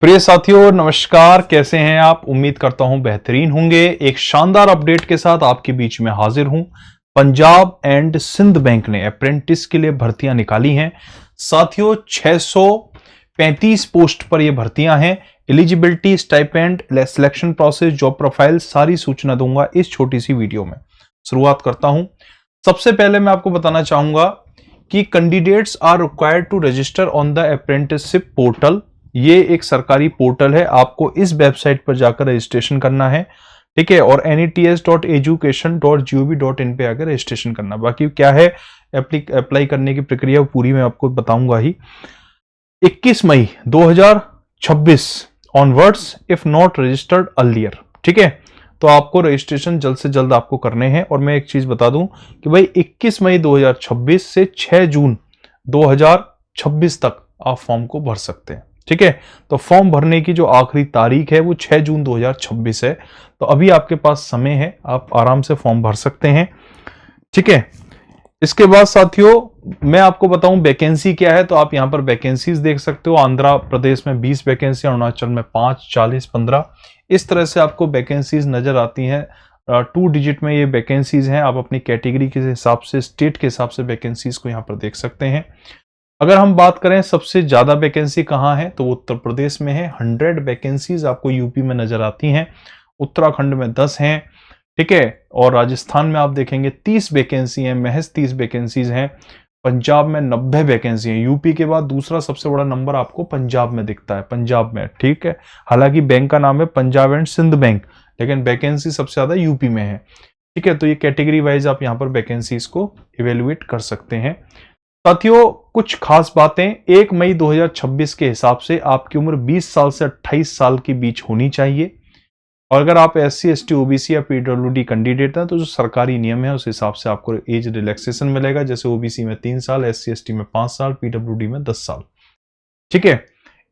प्रिय साथियों नमस्कार, कैसे हैं आप। उम्मीद करता हूं बेहतरीन होंगे। एक शानदार अपडेट के साथ आपके बीच में हाजिर हूं। पंजाब एंड सिंध बैंक ने अप्रेंटिस के लिए भर्तियां निकाली हैं। साथियों 635 पोस्ट पर ये भर्तियां हैं। Eligibility, stipend, selection process, job profile, सारी सूचना दूंगा इस छोटी सी वीडियो में। शुरुआत करता हूं। सबसे पहले मैं आपको बताना चाहूंगा कि candidates are required to register on the apprenticeship portal. ये एक सरकारी पोर्टल है, आपको इस वेबसाइट पर जाकर रजिस्ट्रेशन करना है, ठीक है। और nets.education.gov.in पे आकर रजिस्ट्रेशन करना। बाकी क्या है अप्लाई करने की प्रक्रिया पूरी मैं आपको बताऊंगा ही। 21 मई 2026 onwards if not registered earlier, ठीक है। तो आपको रजिस्ट्रेशन जल्द से जल्द आपको करने हैं। और मैं एक चीज बता दूं कि भाई 21 मई 2026 से 6 जून 2026 तक आप फॉर्म को भर सकते हैं, ठीक है। तो फॉर्म भरने की जो आखिरी तारीख है वो 6 जून 2026 है। तो अभी आपके पास समय है, आप आराम से फॉर्म भर सकते हैं, ठीक है। इसके बाद साथियों मैं आपको बताऊं वैकेंसी क्या है। तो आप यहां पर वैकेंसीज देख सकते हो। आंध्र प्रदेश में 20 वैकेंसी, अरुणाचल में 5, 40, 15, इस तरह से आपको वैकेंसीज नजर आती हैं। 2 डिजिट में ये वैकेंसीज हैं। आप अपनी कैटेगरी के हिसाब से, स्टेट के हिसाब से वैकेंसीज को यहां पर देख सकते हैं। अगर हम बात करें सबसे ज्यादा वैकेंसी कहां है, तो उत्तर प्रदेश में है। 100 वैकेंसीज आपको यूपी में नजर आती हैं। उत्तराखंड में 10 हैं, ठीक है। और राजस्थान में आप देखेंगे 30 वैकेंसी हैं, महज 30 वैकेंसीज हैं। पंजाब में 90 वैकेंसी हैं। यूपी के बाद दूसरा सबसे बड़ा नंबर आपको पंजाब में दिखता है, पंजाब में, ठीक है। हालांकि बैंक का नाम है पंजाब एंड सिंध बैंक, लेकिन वैकेंसी सबसे ज्यादा यूपी में है, ठीक है। तो ये कैटेगरी वाइज आप यहाँ पर वैकेंसीज को इवेल्युएट कर सकते हैं। साथियों कुछ खास बातें, 1 मई 2026 के हिसाब से आपकी उम्र 20 साल से 28 साल के बीच होनी चाहिए। और अगर आप SC, ST, OBC या PWD कैंडिडेट हैं तो जो सरकारी नियम है उस हिसाब से आपको एज रिलैक्सेशन मिलेगा। जैसे OBC में 3 साल, SC, ST में 5 साल, PWD में 10 साल, ठीक है।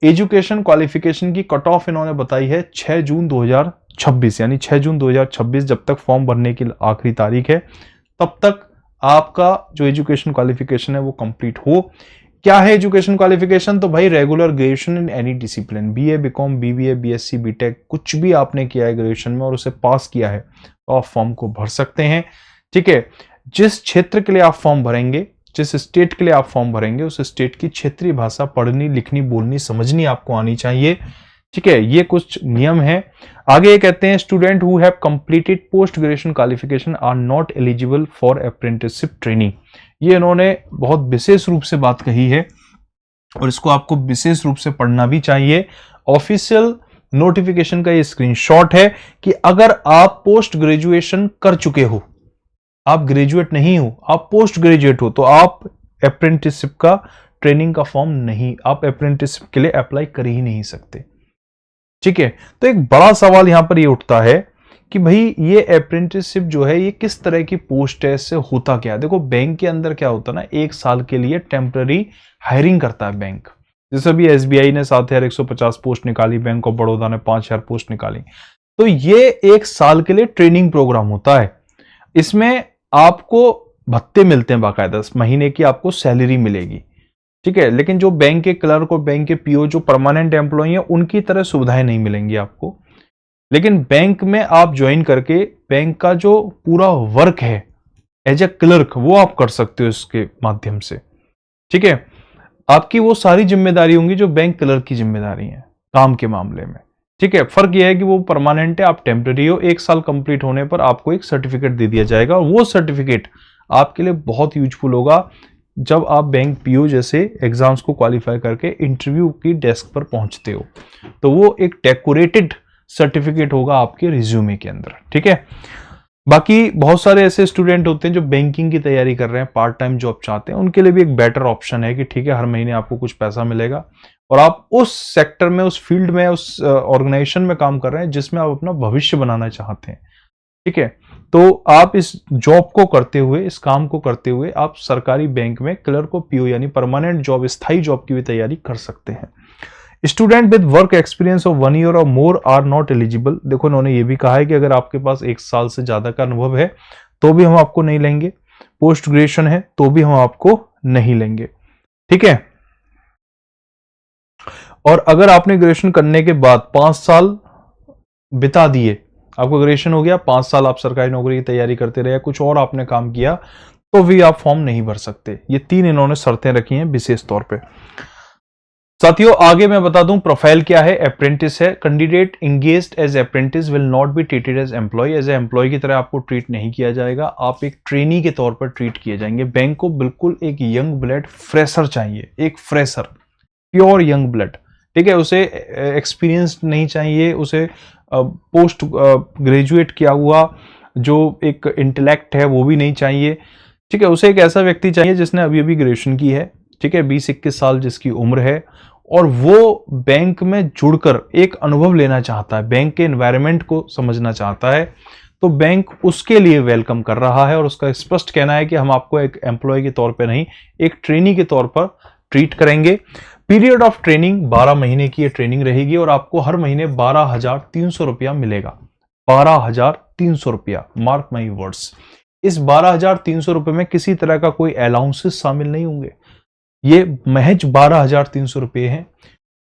एजुकेशन क्वालिफिकेशन की कट ऑफ इन्होंने बताई है 6 जून 2026, यानी 6 जून 2026 जब तक फॉर्म भरने की आखिरी तारीख है तब तक आपका जो एजुकेशन क्वालिफिकेशन है वो कंप्लीट हो। क्या है एजुकेशन क्वालिफिकेशन? तो भाई regular graduation in any discipline, BA, BCom, BBA, BSc, BTech, कुछ भी आपने किया है ग्रेजुएशन में और उसे पास किया है तो आप फॉर्म को भर सकते हैं, ठीक है। जिस क्षेत्र के लिए आप फॉर्म भरेंगे, जिस स्टेट के लिए आप फॉर्म भरेंगे, उस स्टेट की क्षेत्रीय भाषा पढ़नी, लिखनी, बोलनी, समझनी आपको आनी चाहिए, ठीक है। ये कुछ नियम है। आगे ये कहते हैं student who have completed post graduation qualification are not eligible for apprenticeship training. ये इन्होंने बहुत विशेष रूप से बात कही है और इसको आपको विशेष रूप से पढ़ना भी चाहिए। ऑफिशियल नोटिफिकेशन का ये स्क्रीनशॉट है कि अगर आप पोस्ट ग्रेजुएशन कर चुके हो, आप ग्रेजुएट नहीं हो, आप पोस्ट ग्रेजुएट हो, तो आप अप्रेंटिसशिप का ट्रेनिंग का फॉर्म नहीं, आप अप्रेंटिसशिप के लिए अप्लाई कर ही नहीं सकते, ठीक है। तो एक बड़ा सवाल यहां पर ये उठता है कि भाई ये अप्रेंटिसशिप जो है ये किस तरह की पोस्ट है, इससे होता क्या है। देखो बैंक के अंदर क्या होता है ना, 1 साल के लिए टेम्पररी हायरिंग करता है बैंक। जैसे अभी SBI ने 7150 पोस्ट निकाली, बैंक ऑफ बड़ौदा ने 5000 पोस्ट निकाली। तो ये 1 साल के लिए ट्रेनिंग प्रोग्राम होता है। इसमें आपको भत्ते मिलते हैं, बाकायदा महीने की आपको सैलरी मिलेगी, ठीक है। लेकिन जो बैंक के क्लर्क और बैंक के PO जो परमानेंट एम्प्लॉय हैं उनकी तरह सुविधाएं नहीं मिलेंगी आपको। लेकिन बैंक में आप ज्वाइन करके बैंक का जो पूरा वर्क है एज ए क्लर्क वो आप कर सकते हो इसके माध्यम से, ठीक है। आपकी वो सारी जिम्मेदारी होंगी जो बैंक क्लर्क की जिम्मेदारी है काम के मामले में, ठीक है। फर्क यह है कि वो परमानेंट है, आप टेम्पररी हो। 1 साल कंप्लीट होने पर आपको एक सर्टिफिकेट दे दिया जाएगा और वो सर्टिफिकेट आपके लिए बहुत यूजफुल होगा जब आप बैंक PO जैसे एग्जाम्स को क्वालिफाई करके इंटरव्यू की डेस्क पर पहुंचते हो। तो वो एक डेकोरेटेड सर्टिफिकेट होगा आपके रिज्यूमे के अंदर, ठीक है। बाकी बहुत सारे ऐसे स्टूडेंट होते हैं जो बैंकिंग की तैयारी कर रहे हैं, पार्ट टाइम जॉब चाहते हैं, उनके लिए भी एक बेटर ऑप्शन है कि ठीक है हर महीने आपको कुछ पैसा मिलेगा और आप उस सेक्टर में, उस फील्ड में, उस ऑर्गेनाइजेशन में काम कर रहे हैं जिसमें आप अपना भविष्य बनाना चाहते हैं, ठीक है। तो आप इस जॉब को करते हुए, इस काम को करते हुए आप सरकारी बैंक में क्लर्क और PO यानी परमानेंट जॉब, स्थायी जॉब की भी तैयारी कर सकते हैं। Student with work experience of 1 year और मोर आर नॉट एलिजिबल। देखो इन्होंने ये भी कहा है कि अगर आपके पास 1 साल से ज्यादा का अनुभव है तो भी हम आपको नहीं लेंगे, पोस्ट ग्रेजुएशन है तो भी हम आपको नहीं लेंगे, ठीक है। और अगर आपने ग्रेजुएशन करने के बाद 5 साल बिता दिए, आपको ग्रेजुएशन हो गया, 5 साल आप सरकारी नौकरी की तैयारी करते रहे, कुछ और आपने काम किया, तो भी आप फॉर्म नहीं भर सकते। ये 3 इन्होंने शर्तें रखी हैं विशेष तौर पे। साथियों आगे मैं बता दूं प्रोफाइल क्या है। अप्रेंटिस है, candidate engaged as apprentice will not be treated as employ. As employ की तरह आपको ट्रीट नहीं किया जाएगा, आप एक ट्रेनी के तौर पर ट्रीट किए जाएंगे। बैंक को बिल्कुल एक यंग ब्लड फ्रेशर चाहिए, एक फ्रेशर प्योर यंग ब्लड, ठीक है। उसे एक्सपीरियंस नहीं चाहिए, उसे पोस्ट ग्रेजुएट किया हुआ जो एक इंटेलेक्ट है वो भी नहीं चाहिए, ठीक है। उसे एक ऐसा व्यक्ति चाहिए जिसने अभी अभी ग्रेजुएशन की है, ठीक है, 20-21 साल जिसकी उम्र है, और वो बैंक में जुड़कर एक अनुभव लेना चाहता है, बैंक के एनवायरनमेंट को समझना चाहता है, तो बैंक उसके लिए वेलकम कर रहा है। और उसका स्पष्ट कहना है कि हम आपको एक एम्प्लॉय के तौर पर नहीं, एक ट्रेनी के तौर पर ट्रीट करेंगे। पीरियड ऑफ ट्रेनिंग 12 महीने की ट्रेनिंग रहेगी और आपको हर महीने 12,300 रुपया मिलेगा। 12,300 रुपया, मार्क माई वर्ड्स। इस 12,300 रुपये में किसी तरह का कोई अलाउंसेस शामिल नहीं होंगे, ये महज 12,300 रुपये हैं,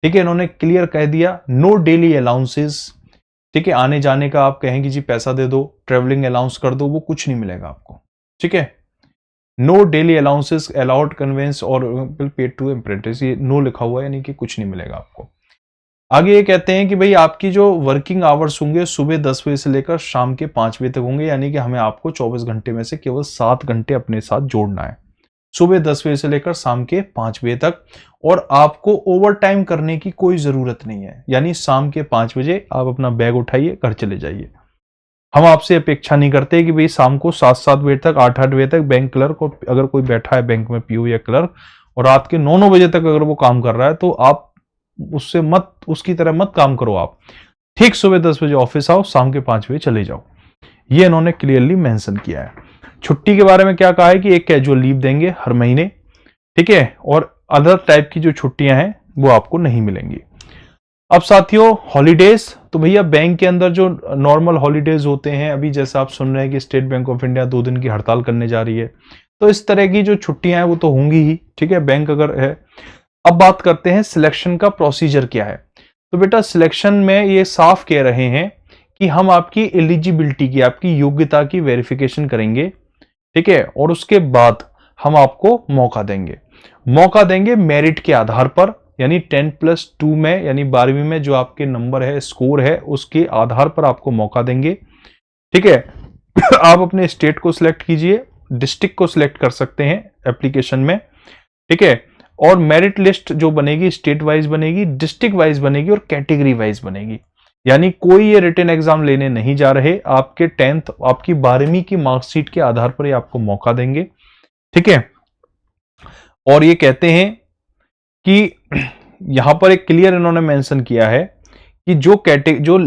ठीक है। इन्होंने क्लियर कह दिया, नो डेली अलाउंसेस, ठीक है। आने जाने का आप कहेंगे जी पैसा दे दो, ट्रेवलिंग अलाउंस कर दो, वो कुछ नहीं मिलेगा आपको, ठीक है। No daily allowances allowed conveyance और पेड टू अप्रेंटिस, ये नो लिखा हुआ है, यानी कि कुछ नहीं मिलेगा आपको। आगे ये कहते हैं कि भाई आपकी जो वर्किंग आवर्स होंगे सुबह 10 बजे से लेकर शाम के 5 बजे तक होंगे, यानी कि हमें आपको 24 घंटे में से केवल 7 घंटे अपने साथ जोड़ना है, सुबह 10 बजे से लेकर शाम के 5 बजे तक। और आपको ओवर टाइम करने की कोई जरूरत नहीं है, यानी शाम के 5 बजे आप अपना बैग उठाइए, घर चले जाइए। हम आपसे अपेक्षा नहीं करते कि भाई शाम को 7-7 बजे तक, 8-8 बजे तक बैंक क्लर्क, और अगर कोई बैठा है बैंक में पीओ या क्लर्क, और रात के 9-9 बजे तक अगर वो काम कर रहा है, तो आप उससे मत, उसकी तरह मत काम करो। आप ठीक सुबह 10 बजे ऑफिस आओ, शाम के 5 बजे चले जाओ। ये इन्होंने क्लियरली मेंशन किया है। छुट्टी के बारे में क्या कहा है कि एक कैजुअल लीव देंगे हर महीने, ठीक है, और अदर टाइप की जो छुट्टियां हैं वो आपको नहीं मिलेंगी। अब साथियों हॉलीडेज, तो भैया बैंक के अंदर जो नॉर्मल हॉलीडेज होते हैं, अभी जैसा आप सुन रहे हैं कि स्टेट बैंक ऑफ इंडिया 2 दिन की हड़ताल करने जा रही है, तो इस तरह की जो छुट्टियां हैं वो तो होंगी ही, ठीक है, बैंक अगर है। अब बात करते हैं सिलेक्शन का प्रोसीजर क्या है। तो बेटा सिलेक्शन में ये साफ कह रहे हैं कि हम आपकी एलिजिबिलिटी की, आपकी योग्यता की वेरिफिकेशन करेंगे, ठीक है, और उसके बाद हम आपको मौका देंगे मेरिट के आधार पर, यानी 10+2 में, यानी 12वीं में जो आपके नंबर है, स्कोर है, उसके आधार पर आपको मौका देंगे, ठीक है। आप अपने स्टेट को सिलेक्ट कीजिए, डिस्ट्रिक्ट को सिलेक्ट कर सकते हैं एप्लीकेशन में, ठीक है। और मेरिट लिस्ट जो बनेगी स्टेट वाइज बनेगी, डिस्ट्रिक्ट वाइज बनेगी और कैटेगरी वाइज बनेगी, यानी कोई ये रिटन एग्जाम लेने नहीं जा रहे, आपके 10th, आपकी 12वीं की मार्कशीट के आधार पर ये आपको मौका देंगे, ठीक है। और ये कहते हैं कि यहां पर एक क्लियर इन्होंने मेंशन किया है कि जो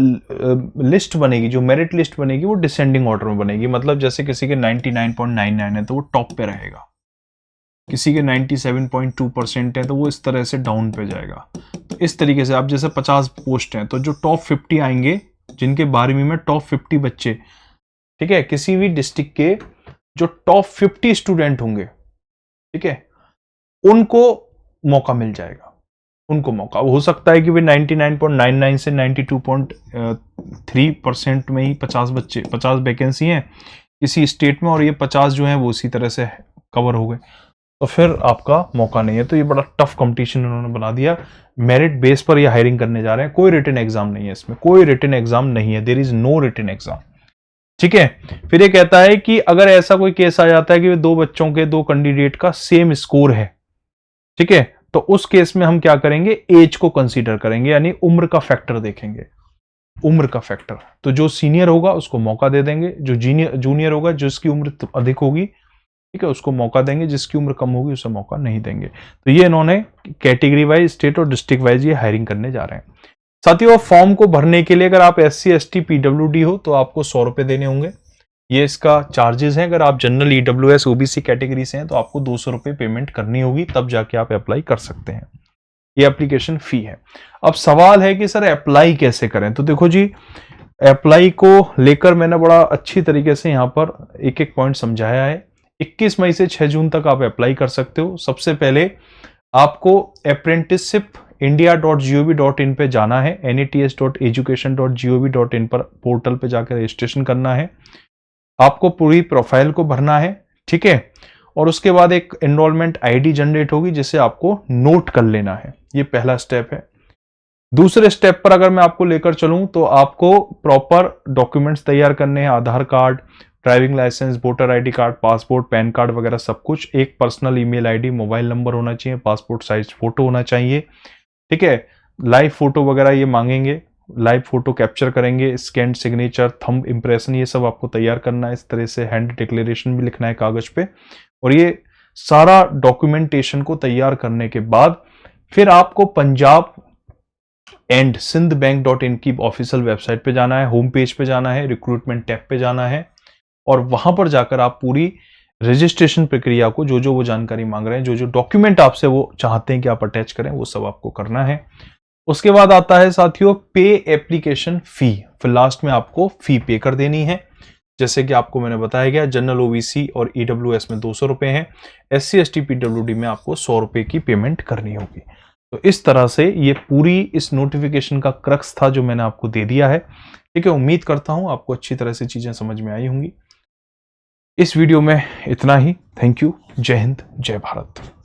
लिस्ट बनेगी, जो मेरिट लिस्ट बनेगी, वो डिसेंडिंग ऑर्डर में बनेगी। मतलब जैसे किसी के 99.99 है तो वो टॉप पे रहेगा, किसी के 97.2% है तो वो इस तरह से डाउन पे जाएगा। तो इस तरीके से आप जैसे 50 पोस्ट हैं तो जो टॉप 50 आएंगे, जिनके 12वीं में टॉप 50 बच्चे, ठीक है, किसी भी डिस्ट्रिक्ट के जो टॉप 50 स्टूडेंट होंगे, ठीक है, उनको मौका मिल जाएगा, उनको मौका। हो सकता है कि वे 99.99 से 92.3% में ही 50 बच्चे, 50 वैकेंसी हैं किसी स्टेट में, और ये 50 जो हैं वो इसी तरह से कवर हो गए, तो फिर आपका मौका नहीं है। तो ये बड़ा टफ कंपटीशन उन्होंने बना दिया। मेरिट बेस पर ये हायरिंग करने जा रहे हैं, कोई रिटन एग्जाम नहीं है इसमें, कोई रिटन एग्जाम नहीं है, there is no written exam, ठीक है। फिर ये कहता है कि अगर ऐसा कोई केस आ जाता है कि दो बच्चों के, दो कैंडिडेट का सेम स्कोर है, ठीक है, तो उस केस में हम क्या करेंगे, एज को कंसीडर करेंगे, यानी उम्र का फैक्टर देखेंगे, उम्र का फैक्टर। तो जो सीनियर होगा उसको मौका दे देंगे, जो जूनियर होगा, जिसकी उम्र अधिक होगी, ठीक है, उसको मौका देंगे, जिसकी उम्र कम होगी उसे मौका नहीं देंगे। तो ये इन्होंने कैटेगरी वाइज, स्टेट और डिस्ट्रिक्ट वाइज ये हायरिंग करने जा रहे हैं। साथियों फॉर्म को भरने के लिए अगर आप SC ST PWD हो तो आपको 100 रुपए देने होंगे, ये इसका चार्जेस है। अगर आप जनरल EWS OBC कैटेगरी से हैं तो आपको 200 रुपए पेमेंट करनी होगी, तब जाके आप अप्लाई कर सकते हैं, ये एप्लीकेशन फी है। अब सवाल है कि सर अप्लाई कैसे करें, तो देखो जी अप्लाई को लेकर मैंने बड़ा अच्छी तरीके से यहाँ पर एक एक पॉइंट समझाया है। 21 मई से 6 जून तक आप अप्लाई कर सकते हो। सबसे पहले आपको अप्रेंटिसशिप india.gov.in पे जाना है, nats.education.gov.in पर पोर्टल पे जाकर रजिस्ट्रेशन करना है, आपको पूरी प्रोफाइल को भरना है, ठीक है, और उसके बाद एक एनरोलमेंट आईडी जनरेट होगी जिसे आपको नोट कर लेना है। ये पहला स्टेप है। दूसरे स्टेप पर अगर मैं आपको लेकर चलूं तो आपको प्रॉपर डॉक्यूमेंट्स तैयार करने हैं, Aadhaar card, driving licence, voter ID card, passport, PAN card वगैरह सब कुछ, एक personal email ID, mobile number होना चाहिए, पासपोर्ट साइज फोटो होना चाहिए, ठीक है, लाइव फोटो वगैरह ये मांगेंगे, लाइव फोटो कैप्चर करेंगे, स्कैन सिग्नेचर, थंब इंप्रेशन, ये सब आपको तैयार करना है। इस तरह से हैंड डिक्लेरेशन भी लिखना है कागज पे, और ये सारा डॉक्यूमेंटेशन को तैयार करने के बाद फिर आपको पंजाब एंड सिंध बैंक.in की ऑफिशियल वेबसाइट पे जाना है, होम पेज पे जाना है, रिक्रूटमेंट टैब पे जाना है, और वहां पर जाकर आप पूरी रजिस्ट्रेशन प्रक्रिया को, जो जो वो जानकारी मांग रहे हैं, जो जो डॉक्यूमेंट आपसे वो चाहते हैं कि आप अटैच करें, वो सब आपको करना है। उसके बाद आता है साथियों पे एप्लीकेशन फी। फिर लास्ट में आपको फी पे कर देनी है। जैसे कि आपको मैंने बताया गया, जनरल ओबीसी और ईडब्ल्यूएस में 200 रुपए है, SC ST PWD में आपको 100 रुपए की पेमेंट करनी होगी। तो इस तरह से ये पूरी इस नोटिफिकेशन का क्रक्स था जो मैंने आपको दे दिया है, ठीक है। उम्मीद करता हूं आपको अच्छी तरह से चीजें समझ में आई होंगी। इस वीडियो में इतना ही। Thank you. जय हिंद, जय भारत।